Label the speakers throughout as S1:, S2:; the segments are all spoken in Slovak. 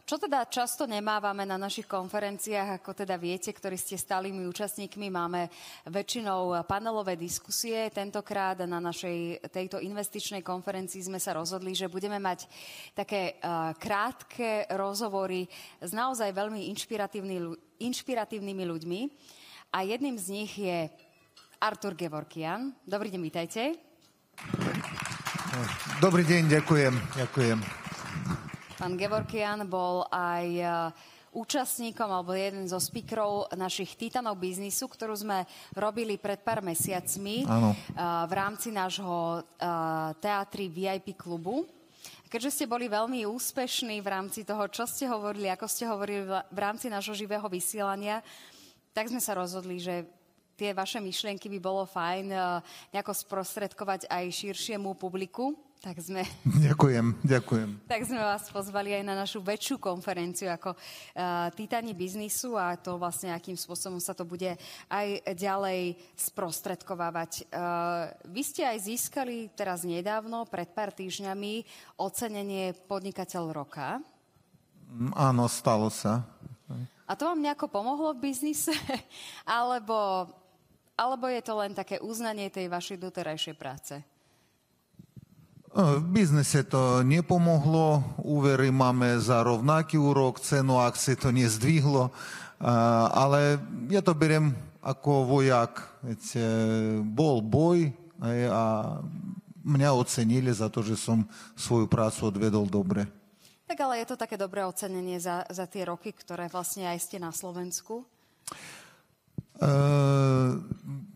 S1: Čo teda často nemávame na našich konferenciách, ako teda viete, ktorí ste stálými účastníkmi, máme väčšinou panelové diskusie. Tentokrát na našej tejto investičnej konferencii sme sa rozhodli, že budeme mať také krátke rozhovory s naozaj veľmi inšpiratívnymi ľuďmi. A jedným z nich je Artur Gevorkian. Dobrý deň, vítajte.
S2: Dobrý deň, ďakujem.
S1: Pán Gevorkian bol aj účastníkom alebo jeden zo speakerov našich Titanov biznisu, ktorú sme robili pred pár mesiacmi v rámci nášho teatri VIP klubu. Keďže ste boli veľmi úspešní v rámci toho, čo ste hovorili, ako ste hovorili v rámci nášho živého vysielania, tak sme sa rozhodli, že tie vaše myšlienky by bolo fajn nejako sprostredkovať aj širšiemu publiku. Tak sme...
S2: Ďakujem.
S1: Tak sme vás pozvali aj na našu väčšiu konferenciu ako Titani biznisu a to vlastne akým spôsobom sa to bude aj ďalej sprostredkovávať. Vy ste aj získali teraz nedávno, pred pár týždňami, ocenenie Podnikateľ roka.
S2: Áno, stalo sa.
S1: A to vám nejako pomohlo v biznise? Alebo je to len také uznanie tej vašej doterajšej práce?
S2: V biznise to nepomohlo. Úvery máme za rovnaký úrok, cenu akcie to nezdvihlo. Ale ja to beriem ako vojak. Viete, bol boj a mňa ocenili za to, že som svoju prácu odvedol dobre.
S1: Tak ale je to také dobré ocenenie za tie roky, ktoré vlastne aj ste na Slovensku?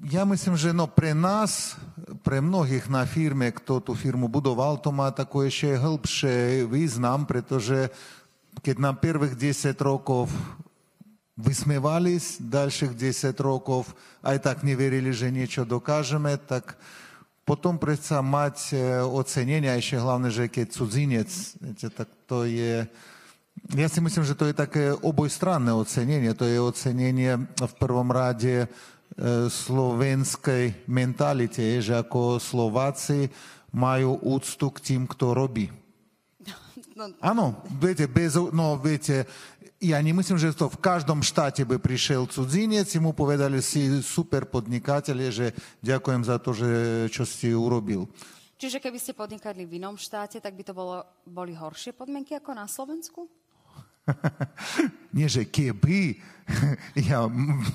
S2: Ja myslím, že pre nás, pre mnohých na firme, kto tú firmu budoval, to má taký ešte hĺbší význam, pretože keď nám prvých 10 rokov vysmievali, ďalších 10 rokov aj tak neverili, že niečo dokážeme, tak potom predsa mať ocenenia, ešte hlavne, že keď cudzinec, viete, tak to je... Ja si myslím, že to je také obojstranné ocenenie. To je ocenenie v prvom rade slovenskej mentalite, že ako Slováci majú úctu k tým, kto robí. Áno, viete, ja nemyslím, že to v každom štáte by prišiel cudzinec i mu povedali si super podnikateľe, že ďakujem za to, čo si urobil.
S1: Čiže keby ste podnikali v inom štáte, tak by to boli horšie podmienky ako na Slovensku?
S2: Nie, že keby ja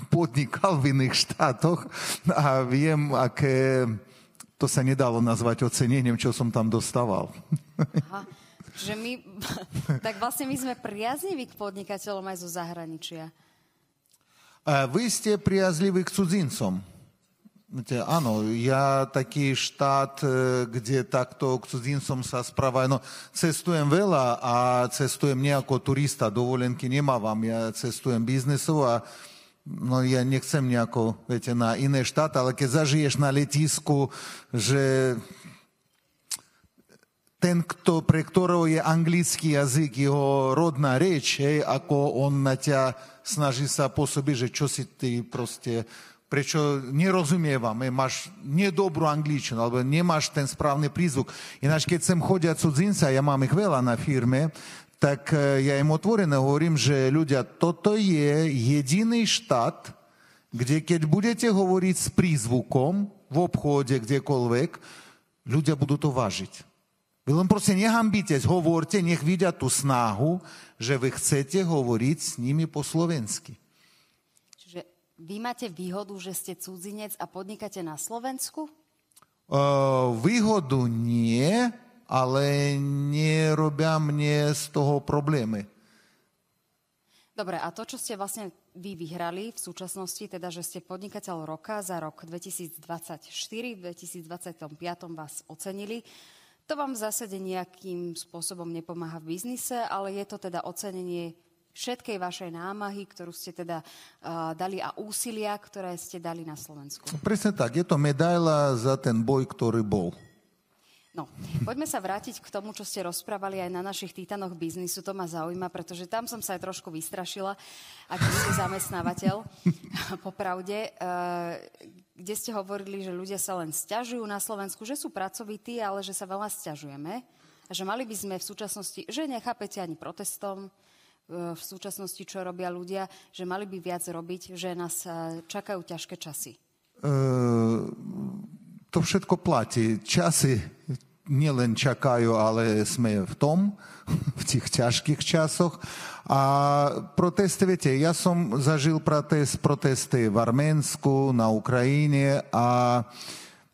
S2: podnikal v iných štátoch a viem, aké to sa nedalo nazvať ocenením, čo som tam dostával.
S1: Aha. Že tak vlastne my sme priazniví k podnikateľom aj zo zahraničia.
S2: Vy ste priazliví k cudzincom. Áno, ja taký štát, kde takto k cudzincom sa správajú. Cestujem veľa a cestujem nie ako turista, dovolenky nemávam, ja cestujem biznesov a ja nechcem nejako, viete, na iné štáty, ale keď zažiješ na letisku, že ten, pre ktorého je anglický jazyk, jeho rodná reč, ako on na ťa snaží sa pôsobiť, že čo si ty proste... Prečo nerozumievam, máš nedobrú angličtinu, alebo nemáš ten správny prízvuk. Ináč, keď sem chodia cudzinca, ja mám ich veľa na firme, tak ja im otvorene hovorím, že ľudia, toto je jediný štát, kde keď budete hovoriť s prízvukom v obchode, kdekoľvek, ľudia budú to vážiť. Vy len proste nehambite, hovorte, nech vidia tú snahu, že vy chcete hovoriť s nimi po slovensky.
S1: Vy máte výhodu, že ste cudzinec a podnikáte na Slovensku?
S2: Výhodu nie, ale nerobia mne z toho problémy.
S1: Dobre, a to, čo ste vlastne vy vyhrali v súčasnosti, teda, že ste podnikateľ roka za rok 2024, v 2025 vás ocenili, to vám v zásade nejakým spôsobom nepomáha v biznise, ale je to teda ocenenie všetkej vašej námahy, ktorú ste teda dali a úsilia, ktoré ste dali na Slovensku.
S2: Presne tak, je to medaila za ten boj, ktorý bol.
S1: No, poďme sa vrátiť k tomu, čo ste rozprávali aj na našich Titanoch biznisu. To ma zaujíma, pretože tam som sa aj trošku vystrašila, aký ste zamestnávateľ, popravde, kde ste hovorili, že ľudia sa len sťažujú na Slovensku, že sú pracovití, ale že sa veľa sťažujeme a že mali by sme v súčasnosti, že nechápete ani protestom, v súčasnosti, čo robia ľudia, že mali by viac robiť, že nás čakajú ťažké časy?
S2: To všetko platí. Časy nielen čakajú, ale sme v v tých ťažkých časoch. A protesty, viete, ja som zažil protesty v Arménsku, na Ukrajine a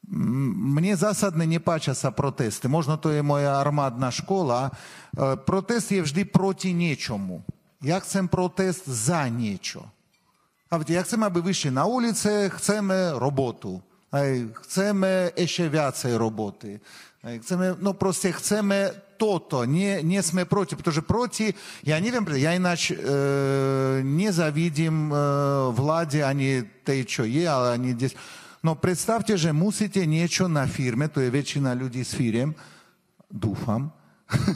S2: mne zásadne nepáčia sa protesty. Možno to je moja armádna škola. Protest je vždy proti niečomu. Ja chcem protest za niečo. A viete, ja chcem, aby vyšli na ulice, chceme robotu. Chceme ešte viacej roboty. Chceme toto. Nie sme proti, pretože proti, ja neviem, ja ináč nezavidím vláde ani tej, čo je, ale ani dnes. No predstavte, že musíte niečo na firme, to je väčšina ľudí z firiem, dúfam,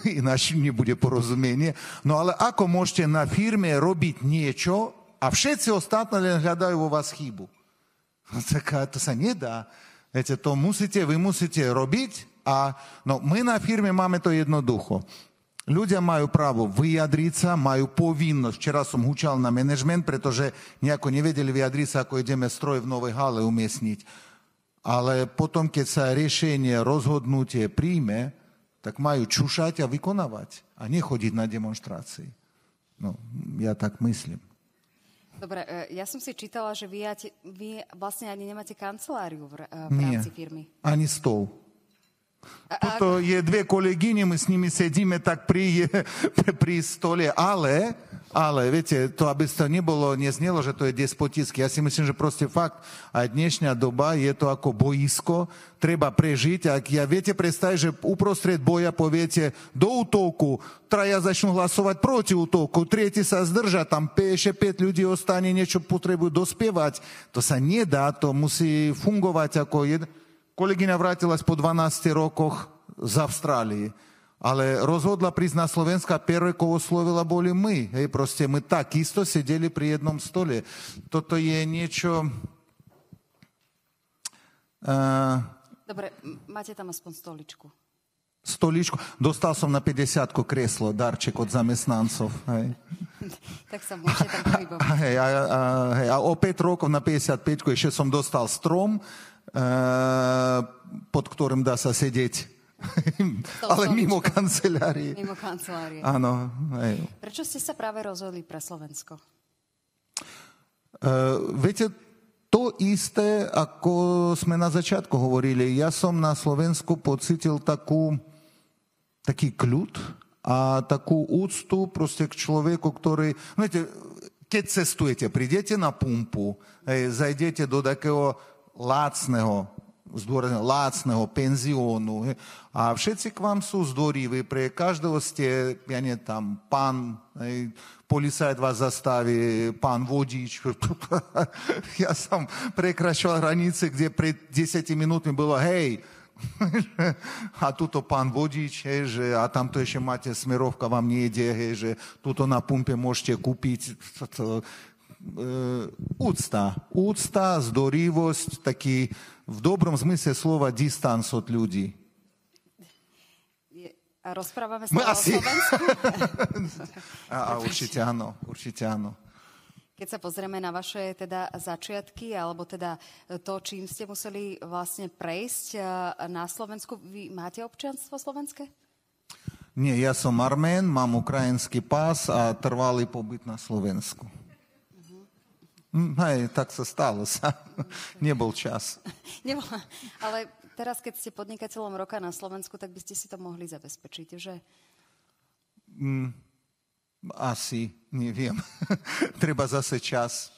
S2: ináč nebude porozumenie. No ale ako môžete na firme robiť niečo a všetci ostatní len hľadajú vo vás chybu? Tak to sa nedá. Viete, to vy musíte robiť a my na firme máme to jednoducho. Ľudia majú právo vyjadriť sa, majú povinnosť. Včera som hučal na management, pretože nejako nevedeli vyjadriť sa, ako ideme stroj v novej hale umiestniť. Ale potom, keď sa riešenie, rozhodnutie príjme, tak majú čušať a vykonávať. A nechodiť na demonštrácii. Ja tak myslím.
S1: Dobre, ja som si čítala, že vy vlastne ani nemáte kanceláriu v rámci firmy.
S2: Nie, ani stôl. Tuto je dve kolegyne, my s nimi sedíme tak pri stole, ale, viete, to aby to neznelo, že to je despotické. Ja si myslím, že proste fakt, aj dnešná doba je to ako boisko, treba prežiť. Ak viete predstaviť, že uprostred boja poviete do útoku, traja začnú hlasovať proti útoku, tretí sa zdrža, tam ešte 5 ľudí ostane, niečo potrebujú dospievať. To sa nedá, to musí fungovať ako jeden. Kolegyňa vrátila po 12 rokoch z Austrálii, ale rozhodla prísť na Slovensko a prvé, koho oslovila, boli my. Proste my takisto sedeli pri jednom stole. Toto je niečo...
S1: Dobre, máte tam aspoň stoličku.
S2: Stoličku? Dostal som na 50 kreslo, darček od zamestnancov.
S1: Tak sa môžete tam pohybovať.
S2: A o 5 rokov na 55 ešte som dostal strom, pod ktorým dá sa sedieť. Ale mimo kancelárie.
S1: Mimo kancelárie.
S2: Áno.
S1: Prečo ste sa práve rozhodli pre Slovensko?
S2: Viete, to isté, ako sme na začiatku hovorili. Ja som na Slovensku pocítil taký kľud a takú úctu proste k človeku, ktorý... Viete, keď cestujete, prídete na pumpu, zajdete do takého lácneho penziónu a všetci k vám sú zdvorívi, pre každého ste, tam pán, policajt vás zastaví, pán vodič. Ja som prekračoval hranice, kde pred 10 minútmi bolo hej, a tuto pán vodič, a tamto ešte máte smerovka, vám nejde, že tuto na pumpe môžete kúpiť. Úcta, zdorivosť, taký v dobrom zmysle slova distans od ľudí.
S1: A rozprávame sa o Slovensku?
S2: Určite áno.
S1: Keď sa pozrieme na vaše začiatky, alebo to, čím ste museli vlastne prejsť na Slovensku, vy máte občianstvo slovenské?
S2: Nie, ja som Armén, mám ukrajinský pás a trvalý pobyt na Slovensku. Tak sa stalo. Nebol čas.
S1: Ale teraz, keď ste podnikateľom roka na Slovensku, tak by ste si to mohli zabezpečiť, že?
S2: Asi, neviem. Treba zase čas.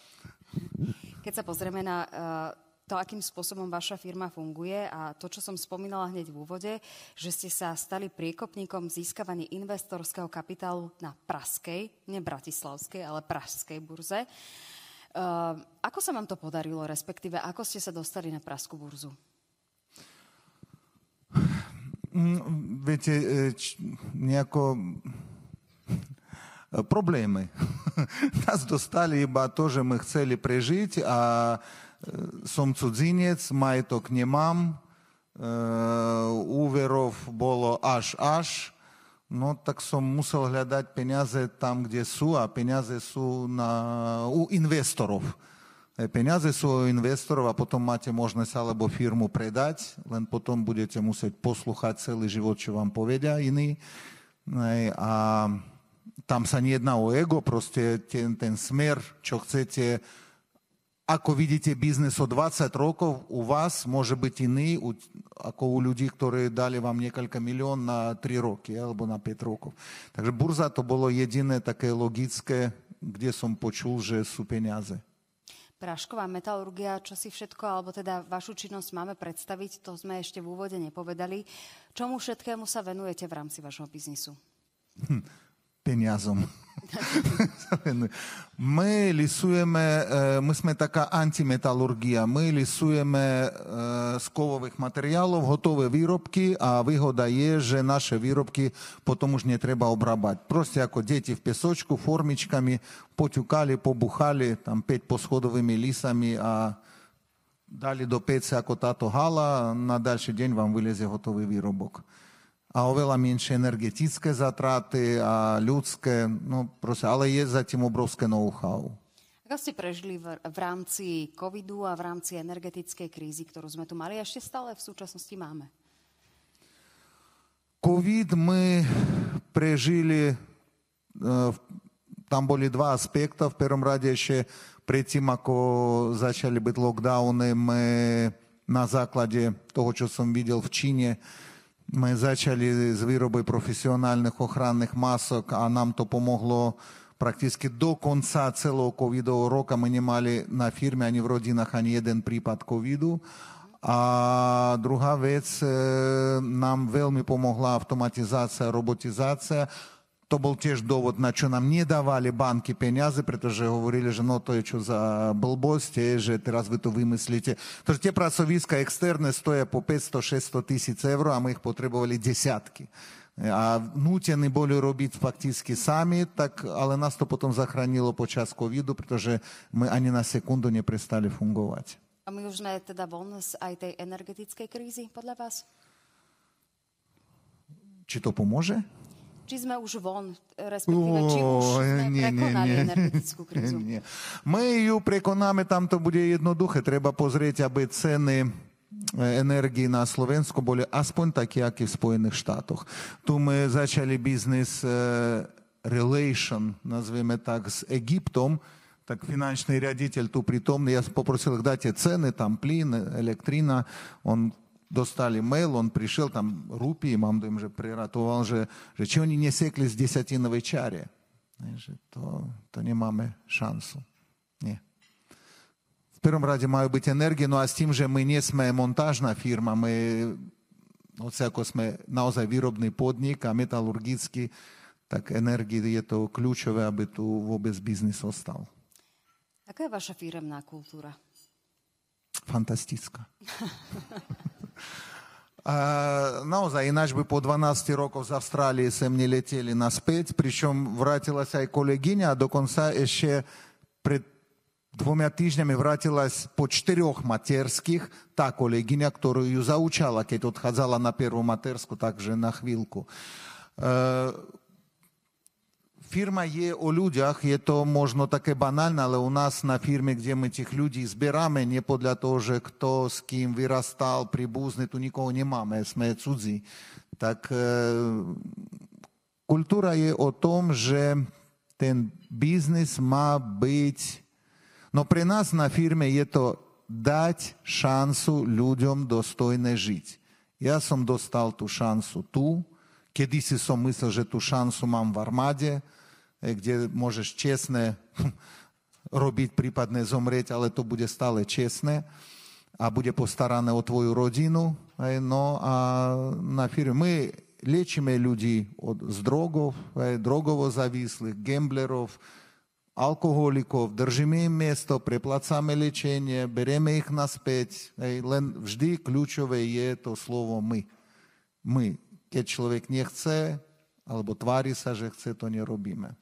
S1: Keď sa pozrieme na to, akým spôsobom vaša firma funguje a to, čo som spomínala hneď v úvode, že ste sa stali priekopníkom získavaní investorského kapitálu na pražskej, nie bratislavskej, ale pražskej burze. Ako sa vám to podarilo, respektíve ako ste sa dostali na pražskú burzu?
S2: Viete, nejako problémy. Nás dostali iba to, že my chceli prežiť a som cudzinec, majetok nemám, úverov bolo až. no tak som musel hľadať peniaze tam, kde sú, a peniaze sú u investorov. Peniaze sú u investorov a potom máte možnosť alebo firmu predať, len potom budete musieť poslúchať celý život, čo vám povedia iní. A tam sa nejedná o ego, proste ten smer, čo chcete. Ako vidíte biznes o 20 rokov, u vás môže byť iný, ako u ľudí, ktorí dali vám niekoľko milión na 3 roky alebo na 5 rokov. Takže burza to bolo jediné také logické, kde som počul, že sú peniaze.
S1: Prášková metalurgia, čo si všetko, alebo teda vašu činnosť máme predstaviť, to sme ešte v úvode nepovedali. Čomu všetkému sa venujete v rámci vašho biznisu?
S2: Peniazom. My sme taká antimetalurgia. My lisujeme z kovových materiálov hotové výrobky a výhoda je, že naše výrobky potom už netreba obrábať. Proste ako deti v pesočku, formičkami, poťukali, pobuchali, tam 5 poschodovými lisami a dali do pece ako táto hala, na ďalší deň vám vylezie hotový výrobok. A oveľa menšie energetické zatraty a ľudské, no proste, ale je za tým obrovské know-how.
S1: Ako ste prežili v rámci covidu a v rámci energetickej krízy, ktorú sme tu mali a ešte stále v súčasnosti máme?
S2: Covid my prežili, tam boli dva aspekty. V prvom rade ešte predtým, ako začali byť lockdowny, my na základe toho, čo som videl v Číne, my začali s výrobou profesionálnych ochranných masok a nám to pomohlo prakticky do konca celého covidového roka. My nemali na firme ani v rodinách ani jeden prípad covidu. A druhá vec, nám veľmi pomohla automatizácia, robotizácia. To bol tiež dôvod, na čo nám nedávali banky peniaze, pretože hovorili, že no to je čo za blbosť, že teraz vy to vymyslíte. Pretože tie pracoviska externé stoja po 500-600 tisíc eur a my ich potrebovali desiatky. A nútení boli robiť fakticky sami, tak, ale nás to potom zachránilo počas covidu, pretože my ani na sekundu neprestali fungovať.
S1: A my už sme teda von z aj tej energetickej krízy, podľa vás?
S2: Či to pomôže?
S1: Či sme už von, respektíve či už sme prekonali energetickú krízu?
S2: Nie. My ju prekonáme, tam to bude jednoduché. Treba pozrieť, aby ceny energii na Slovensku boli aspoň také, aké v Spojených štátoch. Tu my začali biznis relation, nazveme tak, s Egyptom, tak finančný riaditeľ tu prítomný, ja poprosil, dáte ceny, tam plyn, elektrina, on dostali mail, on prišiel, tam rupii, mám dojem, že preratoval, že či oni nesekli z desatinovej čare. Že to nemáme šancu. Nie. V prvom rade majú byť energie, no a s tým, že my nie sme montážna firma, my, ako sme naozaj výrobný podnik a metalurgický, tak energie je to kľúčové, aby tu vôbec biznis ostal.
S1: Aká je vaša firemná kultúra?
S2: Fantastická. Naozaj, ináč by po 12 rokoch z Австралии sem neleteli naspäť, pričom vrátila sa aj kolegyňa a dokonca ešte pred 2 týždňami vrátila po 4 materských tá kolegyňa, ktorú ju zaučala, keď odchádzala na prvú matersku, takže na chvíľku. Firma je o ľuďach, je to možno také banálne, ale u nás na firme, kde my tých ľudí zberáme, nie podľa toho, že kto s kým vyrastal, príbuzný, tu nikoho nemáme, sme cudzí. Tak kultúra je o tom, že ten biznis má byť... No pre nás na firme je to dať šancu ľuďom dostojne žiť. Ja som dostal tú šancu tu, kedysi som myslel, že tú šancu mám v armáde, kde môžeš čestne robiť, prípadne zomrieť, ale to bude stále čestné a bude postarané o tvoju rodinu. No a na firme my liečíme ľudí z drogov, drogovo závislých, gamblerov, alkoholikov, držíme im miesto, preplácame liečenie, bereme ich naspäť, len vždy kľúčové je to slovo my. My. Keď človek nechce, alebo tvári sa, že chce, to nerobíme.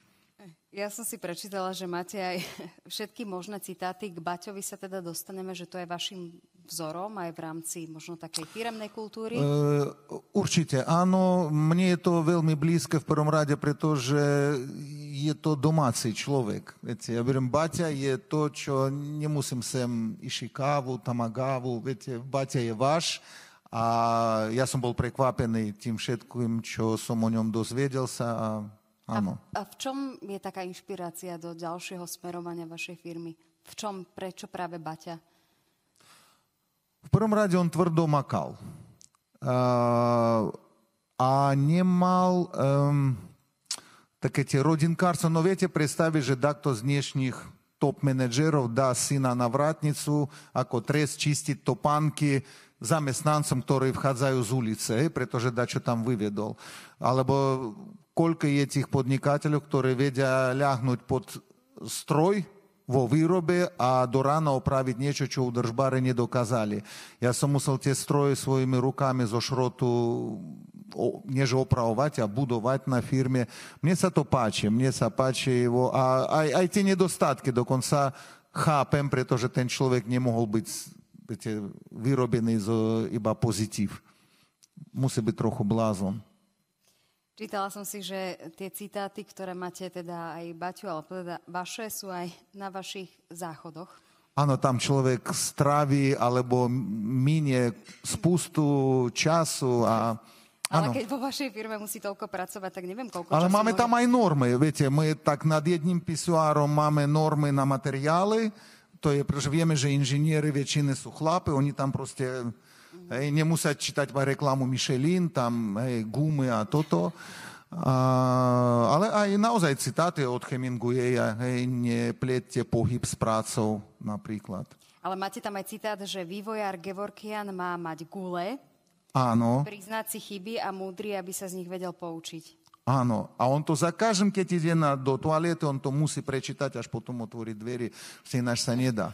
S1: Ja som si prečítala, že máte aj všetky možné citáty. K Baťovi sa teda dostaneme, že to je vašim vzorom aj v rámci možno takej firemnej kultúry?
S2: Určite áno, mne je to veľmi blízke v prvom rade, pretože je to domáci človek. Viete, ja beriem, Baťa je to, čo nemusím sem išiť kávu, tamagávu, viete, Baťa je váš a ja som bol prekvapený tým všetkým, čo som o ňom dozvedel sa a áno.
S1: A v čom je taká inšpirácia do ďalšieho smerovania vašej firmy? V čom, prečo práve Baťa?
S2: V prvom rade on tvrdo makal. A nemal také tie rodinkárstvo. No viete predstaviť, že takto z dnešných top manažerov dá syna na vrátnicu, ako trest čistiť topánky zamestnancom, ktorí vchádzajú z ulice, pretože dačo tam vyvedol. Alebo koľko je tých podnikateľov, ktorí vedia ľahnuť pod stroj vo výrobe a do rána opraviť niečo, čo údržbári nedokázali. Ja som musel tie stroje svojimi rukami zo šrotu než opravovať a budovať na firme. Mne sa to páči, a aj tie nedostatky dokonca chápem, pretože ten človek nemohol byť vyrobený iba pozitív. Musí byť trochu blázon.
S1: Čítala som si, že tie citáty, ktoré máte teda aj Baťu, ale teda vaše, sú aj na vašich záchodoch.
S2: Áno, tam človek strávi alebo minie spustu času a...
S1: Ale keď vo vašej firme musí toľko pracovať, tak neviem, koľko
S2: ale
S1: času
S2: máme tam aj normy, viete, my tak nad jedným pisuárom máme normy na materiály, to je, pretože vieme, že inžinieri väčšiny sú chlapi, oni tam proste... Hej, nemusia čítať reklamu Michelin, tam gumy a toto. Ale aj naozaj citáty od Hemingwaya, nepleťte pohyb s prácou napríklad.
S1: Ale máte tam aj citát, že vývojár Gevorkian má mať gule,
S2: áno,
S1: priznať si chyby a múdry, aby sa z nich vedel poučiť.
S2: Áno, a on to za každým, keď ide do toalety, on to musí prečítať, až potom otvoriť dveri, ináč sa nedá.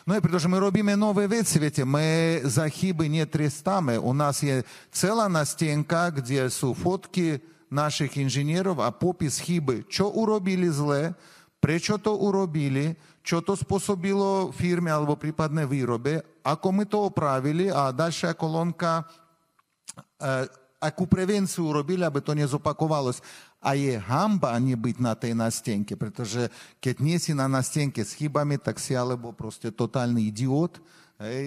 S2: No je, pretože my robíme nové veci, viete, my za chyby netrestáme. U nás je celá nastenka, kde sú fotky našich inžinierov a popis chyby. Čo urobili zle, prečo to urobili, čo to spôsobilo firme alebo prípadne výrobe, ako my to opravili a ďalšia kolónka, akú prevenciu urobili, aby to nezopakovалось. A je hanba nebyť na tej nastenke, pretože keď nie si na nastenke s chybami, tak si alebo proste totálny idiot,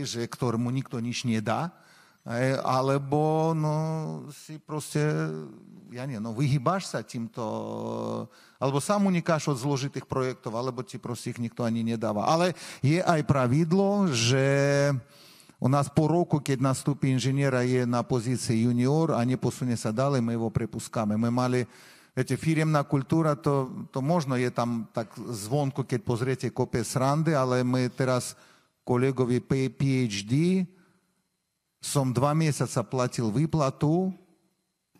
S2: že ktorému nikto nič nedá, alebo si proste, vyhýbaš sa týmto, alebo sám unikáš od zložitých projektov, alebo ti proste ich nikto ani nedáva. Ale je aj pravidlo, že u nás po roku, keď nastúpi inžiniera, je na pozícii junior a neposunie sa ďalej, my ho prepuskáme. My mali, viete, firemná kultúra, to možno je tam tak zvonku, keď pozriete kopie srandy, ale my teraz kolegovi PhD som 2 mesiaca platil výplatu,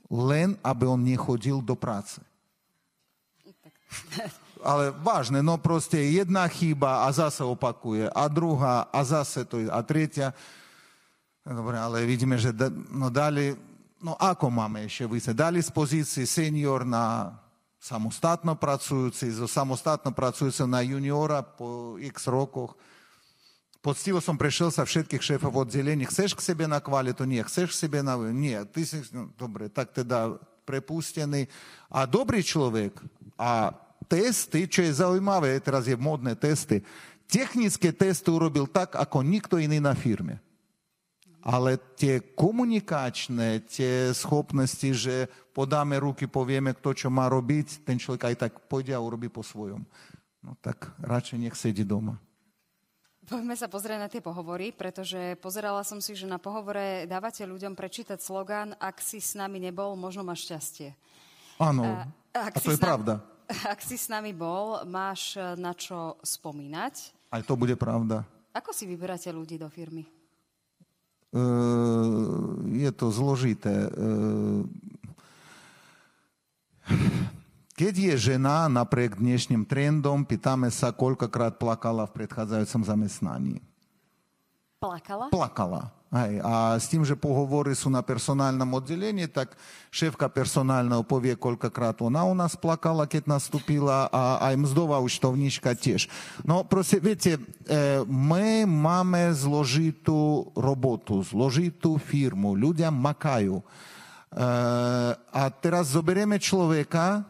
S2: len aby on nechodil do práce. Ale vážne, proste jedna chyba a zase opakuje, a druhá, a zase to a tretia. Dobre, ale vidíme, že dali, ako máme ešte vysvetliť? Dali z pozícii senior na samostatno pracujúci, zo samostatno pracujúceho na juniora po x rokoch. Poctivo som prešiel sa všetkých šéfov oddelení. Chceš k sebe na kvalitu? Nie. Chceš k sebe na... Nie. Ty si... Dobre, tak teda prepustený. A dobrý človek a testy, čo je zaujímavé, teraz je modné testy, technické testy urobil tak, ako nikto iný na firme. Ale tie komunikačné, tie schopnosti, že podáme ruky, povieme, kto čo má robiť, ten človek aj tak pôjde a urobí po svojom. Tak radšej nech sedí doma.
S1: Poďme sa pozrieť na tie pohovory, pretože pozerala som si, že na pohovore dávate ľuďom prečítať slogán Ak si s nami nebol, možno máš šťastie.
S2: Áno, a to je pravda.
S1: Ak si s nami bol, máš na čo spomínať.
S2: Aj to bude pravda.
S1: Ako si vyberáte ľudí do firmy?
S2: Je to zložité. Keď je žena, napriek dnešným trendom, pýtame sa, koľkokrát plakala v predchádzajúcom zamestnaní.
S1: Plakala?
S2: Plakala. Hej. A s tým, že pohovory sú na personálnom oddelení, tak šéfka personálneho povie, koľkokrát ona u nás plakala, keď nastúpila, a aj mzdová účtovníčka tiež. No proste, viete, my máme zložitú robotu, zložitú firmu, ľudia makajú. A teraz zoberieme človeka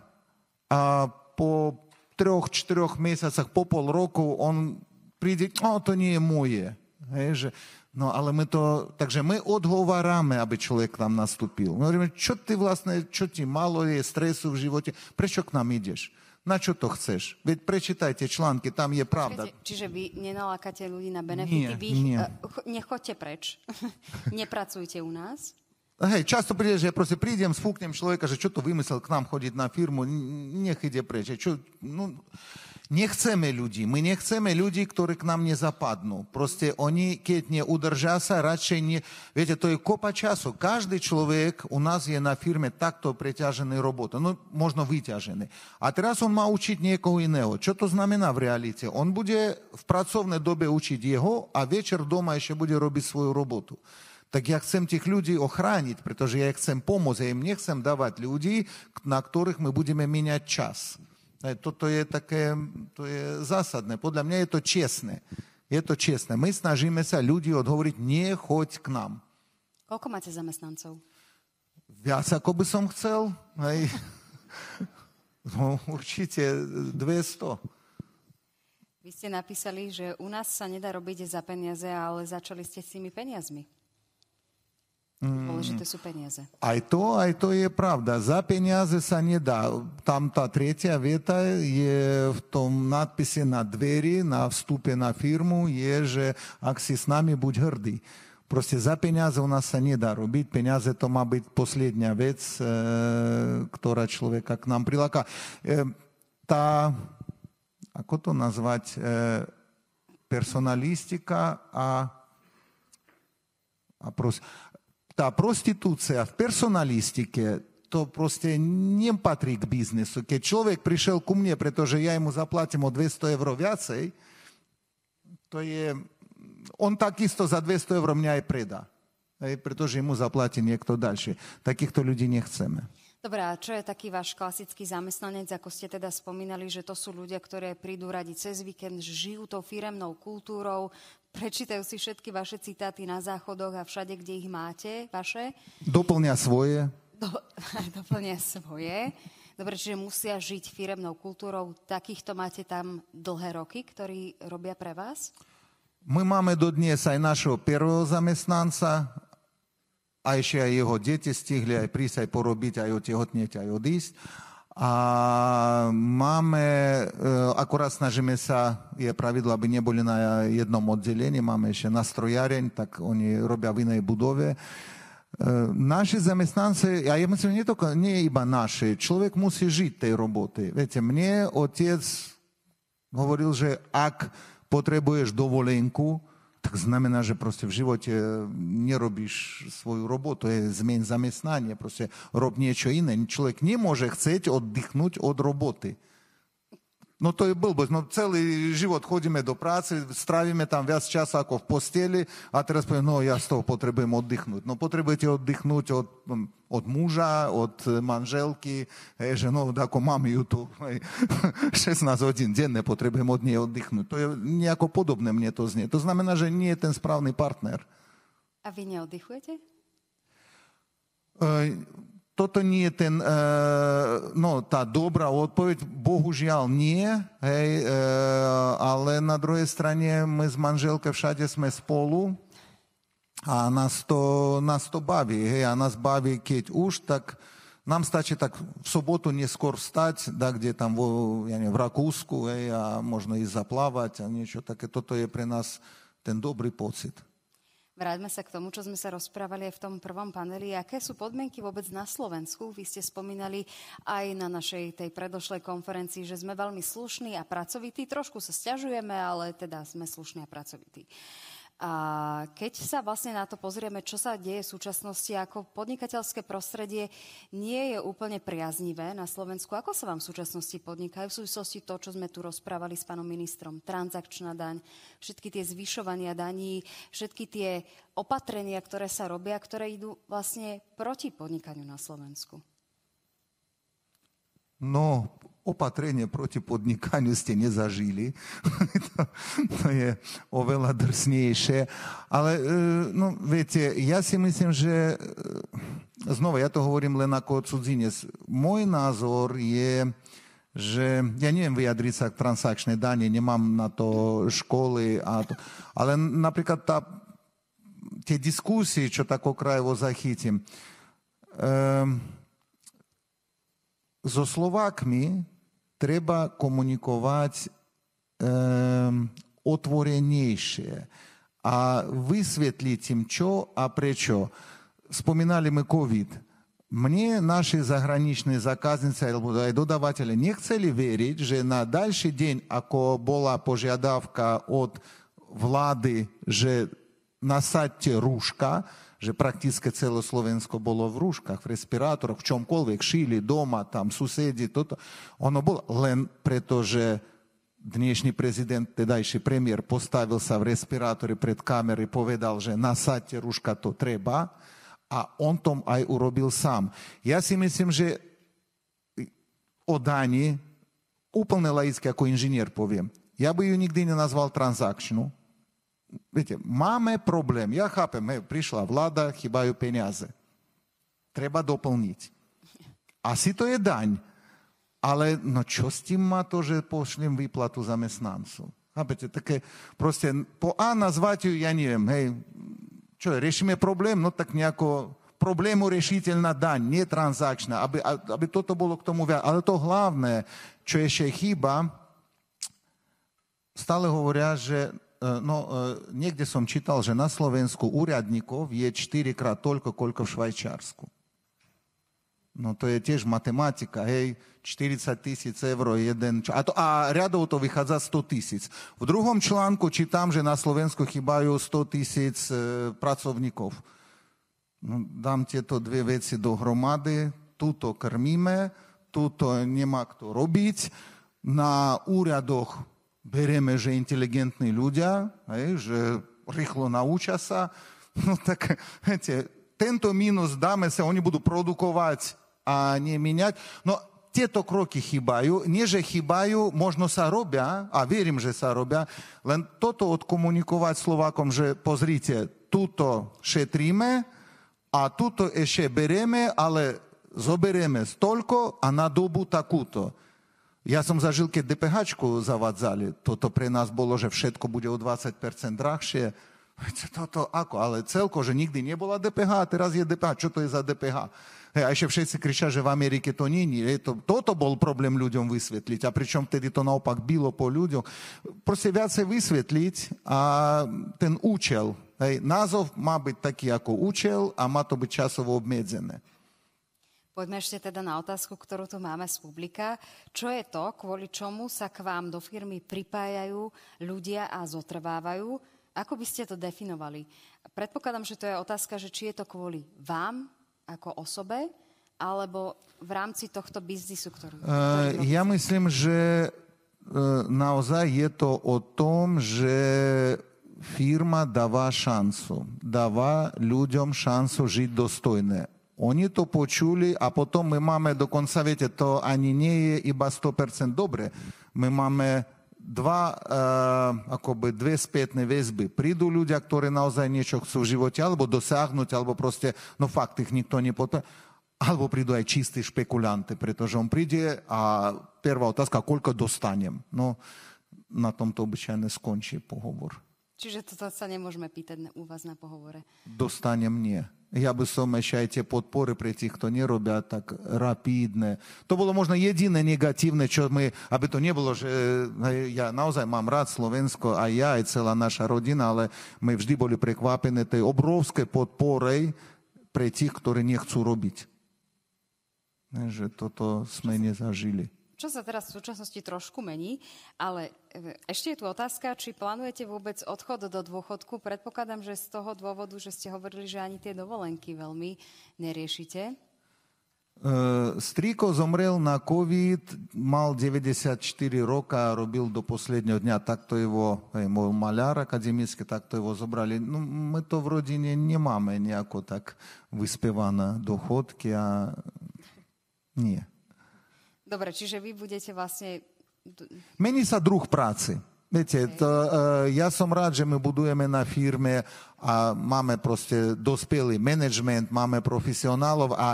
S2: a po 3-4 mesiacoch, po pol roku on príde, to nie je moje. Hej, že, no ale takže my odhovárame, aby človek k nám nastúpil. My hovoríme, čo ti málo je stresu v živote, prečo k nám ideš? Na čo to chceš? Veď prečítajte články, tam je pravda.
S1: Čiže vy nenalákate ľudí na benefity, nechoďte preč, nepracujte u nás?
S2: Hej, často príde, že ja proste prídem, sfúknem človeka, že čo to vymyslel k nám chodiť na firmu, nech ide preč. Nechceme ľudí. My nechceme ľudí, ktorí k nám nezapadnú. Proste oni, keď neudržia sa, radšej nie... Viete, to je kopa času. Každý človek u nás je na firme takto preťažený robotou. No, možno vyťažený. A teraz on má učiť niekoho iného. Čo to znamená v realite? On bude v pracovnej dobe učiť jeho a večer doma ešte bude robiť svoju robotu. Tak ja chcem tých ľudí ochrániť, pretože ja chcem pomôcť. Ja im nechcem dávať ľudí, na ktorých my budeme míňať čas. Toto je také, to je zásadné. Podľa mňa je to čestné. Je to čestné. My snažíme sa ľudí odhovoriť, nie choď k nám.
S1: Koľko máte zamestnancov?
S2: Viac ako by som chcel. Hej. No, určite 200.
S1: Vy ste napísali, že u nás sa nedá robiť za peniaze, ale začali ste s tými peniazmi. Dôležité sú peniaze.
S2: Aj to je pravda. Za peniaze sa nedá. Tam tá tretia veta je v tom nadpise na dveri, na vstupe na firmu, je, že ak si s nami, buď hrdý. Proste za peniaze u nás sa nedá robiť. Peniaze to má byť posledná vec, ktorá človeka k nám priláka. Ako to nazvať, personalistika a tá prostitúcia v personalistike, to proste nepatrí k biznesu. Keď človek prišiel ku mne, pretože ja mu zaplatím o 200 eur viacej, on takisto za 200 eur mňa aj predá. Pretože mu zaplatí niekto ďalší. Takýchto ľudí nechceme.
S1: Dobre, a čo je taký váš klasický zamestnanec, ako ste teda spomínali, že to sú ľudia, ktorí prídu radi cez víkend, žijú tou firemnou kultúrou, prečítajú si všetky vaše citáty na záchodoch a všade, kde ich máte, vaše?
S2: Doplnia svoje.
S1: Doplnia svoje. Dobre, čiže musia žiť firemnou kultúrou. Takýchto máte tam dlhé roky, ktorí robia pre vás?
S2: My máme dodnes aj našeho prvého zamestnanca, a ešte aj jeho deti stihli aj prísť, aj porobiť, aj otehotnieť, aj odísť. A akorát snažíme sa, je pravidlo, aby neboli na jednom oddelení, máme ešte nastrojáreň, tak oni robia v inej budove. Naši zamestnanci, a ja myslím, nie je iba naši, človek musí žiť tej roboty. Viete, mne otec hovoril, že ak potrebuješ dovolenku, tak znamená, že proste v živote nerobíš svoju robotu, zmeň zamestnanie, proste rob niečo iné. Človek nemôže chcieť oddychnúť od roboty. No to je blbosť. No celý život chodíme do práce, strávime tam viac času ako v posteli a teraz poviem, no ja z toho potrebujem oddychnúť. No potrebujete oddychnúť od muža, od manželky, že no ako mám ju tu 16 hodín denne, potrebujem od nej oddychnúť. To je nejako podobné, mne to znie. To znamená, že nie je ten správny partner.
S1: A vy neoddychujete?
S2: Toto nie je tá dobrá odpoveď, bohužiaľ nie, ale na druhej strane my s manželkou všade sme spolu a nás to baví, a nás baví, keď už, tak nám stačí tak v sobotu neskôr vstať, kde tam v Rakúsku, a možno ísť zaplávať a niečo také. Toto je pre nás ten dobrý pocit.
S1: Vráťme sa k tomu, čo sme sa rozprávali aj v tom prvom paneli. Aké sú podmienky vôbec na Slovensku? Vy ste spomínali aj na našej tej predošlej konferencii, že sme veľmi slušní a pracovití. Trošku sa sťažujeme, ale teda sme slušní a pracovití. A keď sa vlastne na to pozrieme, čo sa deje v súčasnosti, ako podnikateľské prostredie nie je úplne priaznivé na Slovensku. Ako sa vám v súčasnosti podnikajú v súvislosti to, čo sme tu rozprávali s pánom ministrom? Transakčná daň, všetky tie zvyšovania daní, všetky tie opatrenia, ktoré sa robia, ktoré idú vlastne proti podnikaniu na Slovensku.
S2: No, opatrenie proti podnikaniu ste nezažili. To je oveľa drsnejšie. Ale, no, viete, ja si myslím, že znova, ja to hovorím len ako cudzinec. Môj názor je, že ja neviem vyjadriť sa k transakčnej dane, nemám na to školy, ale napríklad tie diskusie, čo tak okrajovo zachytím, so Slovákmi treba komunikovať otvorenejšie a vysvetliť im, čo a prečo. Spomínali my COVID. Mne naši zahraniční zákazníci alebo aj dodávateľe nechceli veriť, že na ďalší deň, ako bola požiadavka od vlády, že nasadte rúška, že prakticky celé Slovensko bolo v rúškach, v respirátoroch, v čomkoľvek, šili doma, tam susedi, toto. Ono bolo len preto, že dnešný prezident, tedajší premiér, postavil sa v respirátore pred kamery, povedal, že nasadte rúška, to treba, a on tom aj urobil sám. Ja si myslím, že o dani, úplne laicky ako inžinier poviem, ja by ju nikdy nenazval transakčnú. Viete, máme problém. Ja chápem, prišla vláda, chýbajú peniaze. Treba doplniť. Asi to je daň. Ale no čo s tým má to, že pošlím výplatu zamestnancu? Chápete, také proste po A nazvať ju, ja neviem, hej, čo je, riešime problém? No tak nejako problému riešiteľná daň, nie transakčná, aby toto bolo k tomu viac. Ale to hlavné, čo ešte chýba, stále hovoria, že niekde som čítal, že na Slovensku úradníkov je 4-krát toľko, koľko v Švajčiarsku. No to je tiež matematika, hej, 40 000 eur jeden... A riadov to vychádza 100 000. V druhom článku čítam, že na Slovensku chýbajú 100 000 pracovníkov. No, dám tieto dve veci dohromady, túto krmíme, túto nemá kto robiť, na úradoch berieme, že inteligentní ľudia, že rýchlo naučia sa, no tak, viete, tento mínus dáme sa, oni budú produkovať a nemíňať. No, tieto kroky chýbajú. Nie, že chýbajú, možno sa robia, a verím, že sa robia, len toto odkomunikovať Slovákom, že pozrite, túto šetríme a túto ešte berieme, ale zoberieme stolko a na dobu takúto. Ja som zažil, keď DPH-čku zavadzali. Toto pre nás bolo, že všetko bude o 20% drahšie. Toto ako? Ale celko, že nikdy nebola DPH a teraz je DPH. Čo to je za DPH? Hej, a ešte všetci kričia, že v Amerike to nie je. Toto bol problém ľuďom vysvetliť. A pričom vtedy to naopak bylo po ľuďoch. Proste viacej vysvetliť a ten účel. Hej, názov má byť taký ako účel a má to byť časovo obmedzené.
S1: Poďme ešte teda na otázku, ktorú tu máme z publika. Čo je to, kvôli čomu sa k vám do firmy pripájajú ľudia a zotrvávajú? Ako by ste to definovali? Predpokladám, že to je otázka, že či je to kvôli vám ako osobe, alebo v rámci tohto biznisu, ktorý
S2: ja myslím, že naozaj je to o tom, že firma dáva šancu. Dáva ľuďom šancu žiť dostojne. Oni to počuli a potom my máme dokonca, viete, to ani nie je iba 100% dobre. My máme dve spätné väzby. Prídu ľudia, ktorí naozaj niečo chcú v živote, alebo dosiahnuť, alebo proste, no fakt, ich nikto nepodporuje. Alebo prídu aj čistí špekulanty, pretože on príde a prvá otázka, koľko dostanem. No, na tomto obyčajne skončí pohovor.
S1: Čiže toto sa nemôžeme pýtať u vás na pohovore?
S2: Dostanem nie. Ja by som ešte aj tie podpory pre tých, kto nerobia tak rapidne. To bolo možno jediné negatívne, čo my, aby to nebolo, že ja naozaj mám rád Slovensko, aj ja, aj celá naša rodina, ale my vždy boli prekvapené tej obrovskej podporej pre tých, ktorí nechcú robiť. Že toto sme nezažili.
S1: čo sa teraz v súčasnosti trošku mení, ale ešte je tu otázka, či plánujete vôbec odchod do dôchodku. Predpokladám, že z toho dôvodu, že ste hovorili, že ani tie dovolenky veľmi neriešite.
S2: Strýko zomrel na COVID, mal 94 roka, robil do posledného dňa, takto jeho, môj maľár akademický, takto jeho zobrali. No, my to v rodine nemáme nejako tak vyspievané dochodky a nie.
S1: Dobre, čiže vy budete vlastne...
S2: Mení sa druh práce. Viete, ja som rád, že my budujeme na firme a máme proste dospelý management, máme profesionálov a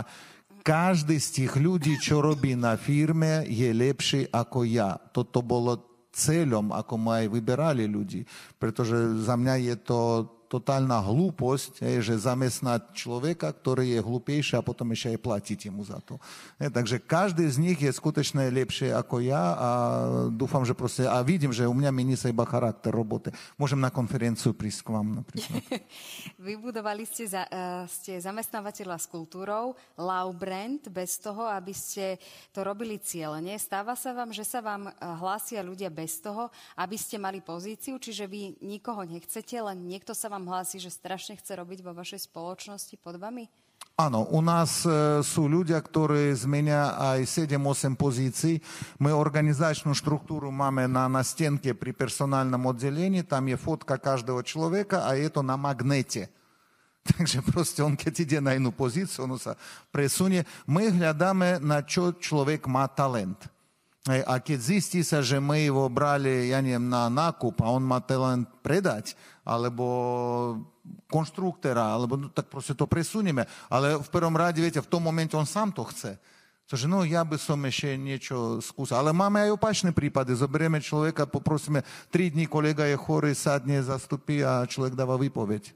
S2: každý z tých ľudí, čo robí na firme, je lepší ako ja. Toto bolo cieľom, ako ma aj vyberali ľudí. Pretože za mňa je to totálna hlúposť, že zamestnať človeka, ktorý je hlúpejší a potom ešte aj platiť mu za to. Takže každý z nich je skutočne lepšie ako ja a dúfam, že proste... A vidím, že u mňa mení sa iba charakter roboty. Môžem na konferenciu prísť k vám napríklad.
S1: Vybudovali ste zamestnávateľa s kultúrou, Love Brand, bez toho, aby ste to robili cieľene. Stáva sa vám, že sa vám hlásia ľudia bez toho, aby ste mali pozíciu, čiže vy nikoho nechcete, len niekto sa vám hlási, že strašne chce robiť vo vašej spoločnosti pod vami?
S2: Áno, u nás sú ľudia, ktorí zmenia aj 7-8 pozícií. My organizačnú štruktúru máme na stienke pri personálnom oddelení, tam je fotka každého človeka a je to na magnete. Takže proste on, keď ide na inú pozíciu, on sa presunie. My hľadáme, na čo človek má talent. A keď zistí sa, že my ho brali, ja neviem, na nákup a on má talent predať, alebo konštruktora, alebo no, tak proste to presunieme. Ale v prvom rade, viete, v tom momente on sám to chce. Takže no, ja by som ešte niečo skúsil. Ale máme aj opačné prípady. Zoberieme človeka, poprosíme 3 dní, kolega je chorý, sadne, zastupí a človek dáva výpoveď.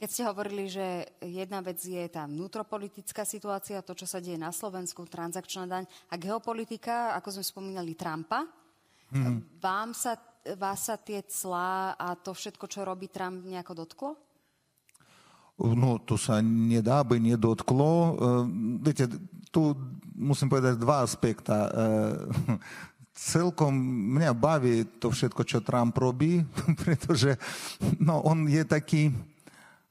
S1: Keď ste hovorili, že jedna vec je tá vnútropolitická situácia, to, čo sa deje na Slovensku, transakčná daň a geopolitika, ako sme spomínali, Trumpa, vás sa tie clá a to všetko, čo robí Trump, nejako dotklo?
S2: No, to sa nedá, by nedotklo. Viete, tu musím povedať 2 aspekta. Celkom mňa baví to všetko, čo Trump robí, pretože no, on je taký...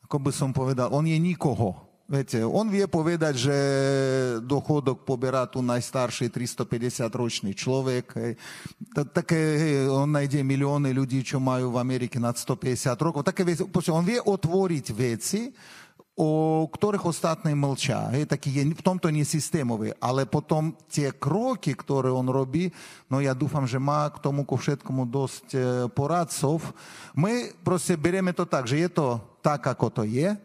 S2: Ako by som povedal, on je nikoho. Viete, on vie povedať, že dochodok poberá tu najstarší 350-ročný človek. Také, on nájde milióny ľudí, čo majú v Amerike nad 150 rokov. Také veci, on vie otvoriť veci, o ktorých ostatní mlčia. Taký je v tomto nesystémový. Ale potom tie kroky, ktoré on robí, no ja dúfam, že má k tomu ku všetkomu dosť poradcov. My proste berieme to tak, že je to tak, ako to je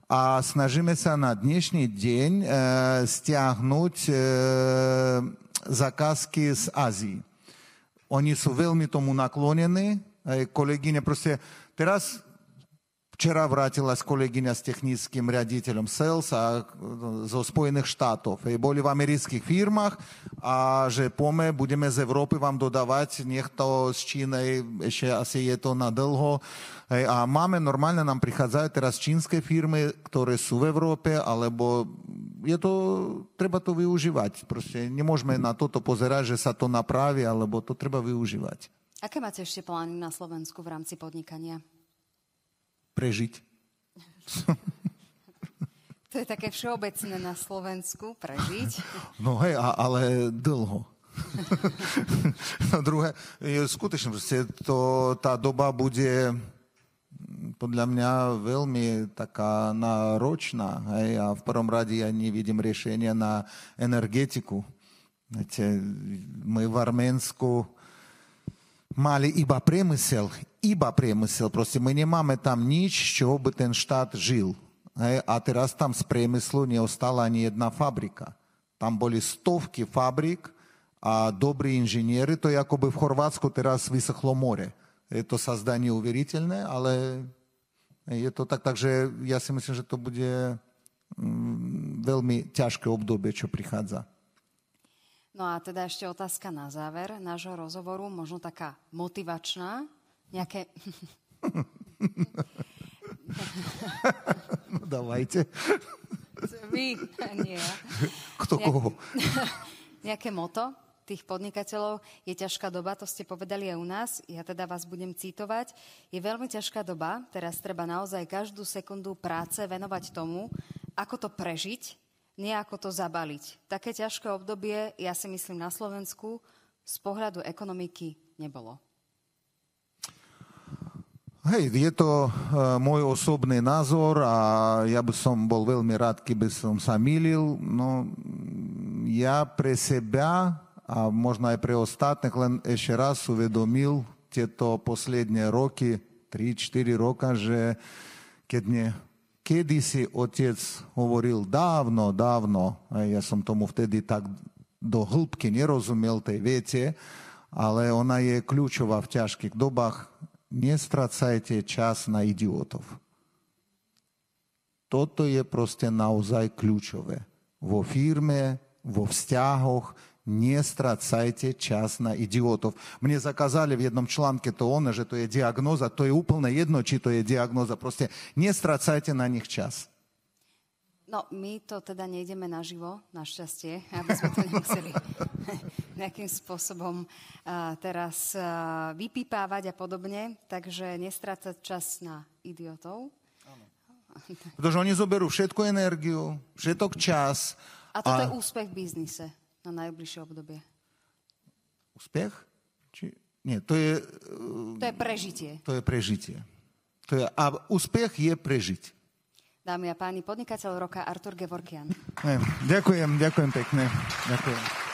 S2: a snažíme sa na dnešný deň stiahnuť zakázky z Ázii. Oni sú veľmi tomu naklonení. Kolegyne proste teraz... Včera vrátila kolegyňa s technickým riaditeľom sales zo Spojených štátov. Boli v amerických firmách a že budeme z Európy vám dodávať, nech to z Číny, ešte asi je to na dlho. A máme normálne, nám prichádzajú teraz čínske firmy, ktoré sú v Európe, alebo je to, treba to využívať. Proste nemôžeme na toto pozerať, že sa to napraví, alebo to treba využívať.
S1: Aké máte ešte plány na Slovensku v rámci podnikania?
S2: Prežiť.
S1: To je také všeobecné na Slovensku, prežiť.
S2: No hej, ale dlho. No druhé, skutočne, tá doba bude podľa mňa veľmi taká náročná. Hej, a v prvom rade ja nevidím riešenia na energetiku. Viete, my v Arménsku mali iba priemysel, proste my nemáme tam nič, z čoho by ten štát žil. Hej? A teraz tam z priemyslu neostala ani jedna fabrika. Tam boli stovky fabrik a dobrí inžinieri, to je ako by v Chorvátsku teraz vyschlo more. To sa zdá neuveriteľné, ale je to tak, takže ja si myslím, že to bude veľmi ťažké obdobie, čo prichádza.
S1: No a teda ešte otázka na záver nášho rozhovoru, možno taká motivačná, nejaké...
S2: No dávajte.
S1: Vy, nie ja.
S2: Kto koho?
S1: Nejaké moto, tých podnikateľov. Je ťažká doba, to ste povedali aj u nás, ja teda vás budem citovať. Je veľmi ťažká doba, teraz treba naozaj každú sekundu práce venovať tomu, ako to prežiť, nie ako to zabaliť. Také ťažké obdobie, ja si myslím, na Slovensku z pohľadu ekonomiky nebolo.
S2: Hej, je to môj osobný názor a ja by som bol veľmi rád, keby som sa mýlil. No, ja pre seba a možno aj pre ostatných len ešte raz uvedomil tieto posledné roky, 3-4 roka, že kedysi otec hovoril dávno, a ja som tomu vtedy tak do hĺbky nerozumel tej vete, ale ona je kľúčová v ťažkých dobách. Nestracajte čas na idiotov. Toto je proste naozaj kľúčové. Vo firme, vo vzťahoch, nestracajte čas na idiotov. Mne zakázali v jednom článke že to je diagnóza, to je úplne jedno, či to je diagnóza, proste nestracajte na nich čas.
S1: No, my to teda nejdeme naživo, našťastie, aby sme to nemuseli nejakým spôsobom teraz vypípávať a podobne, takže nestrácať čas na idiotov.
S2: Pretože oni zoberú všetku energiu, všetok čas.
S1: A toto je úspech v biznise na najbližšie obdobie.
S2: Úspech? Nie, to je...
S1: To je prežitie.
S2: To je prežitie. A úspech je prežiť.
S1: Dámy a páni, podnikateľ roka Artur Gevorkian.
S2: Ďakujem pekne. Ďakujem.